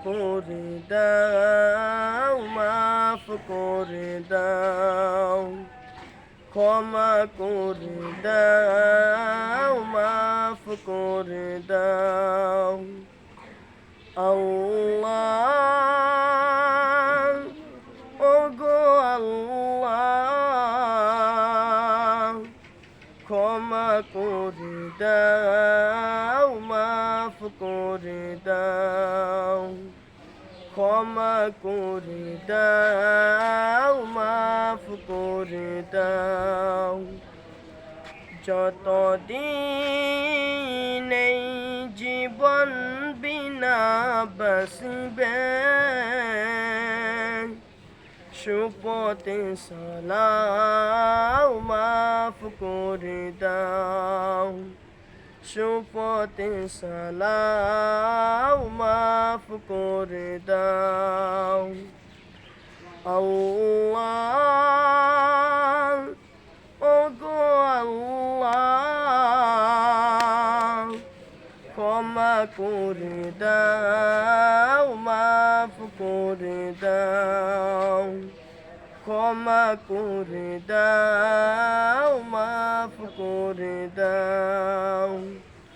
করে দাও, মাফ করে দাও, ক্ষমা করে দাও, মাফ করে দাও। আল্লাহ, ওগো আল্লাহ, ক্ষমা করে দাও, মাফ করে দাও, ক্ষমা করে দাও, মাফ করে দাও। যতদিন এই জীবন বিনা বাসবে, সুপথে সালাও, মাফ করে দাও, সুপথে সালাও, মাফ করে দাও। আল্লাহ, ওগো আল্লাহ, ক্ষমা করে দাও, মাফ করে দাও, ক্ষমা করে দাও, মাফ করে দাও।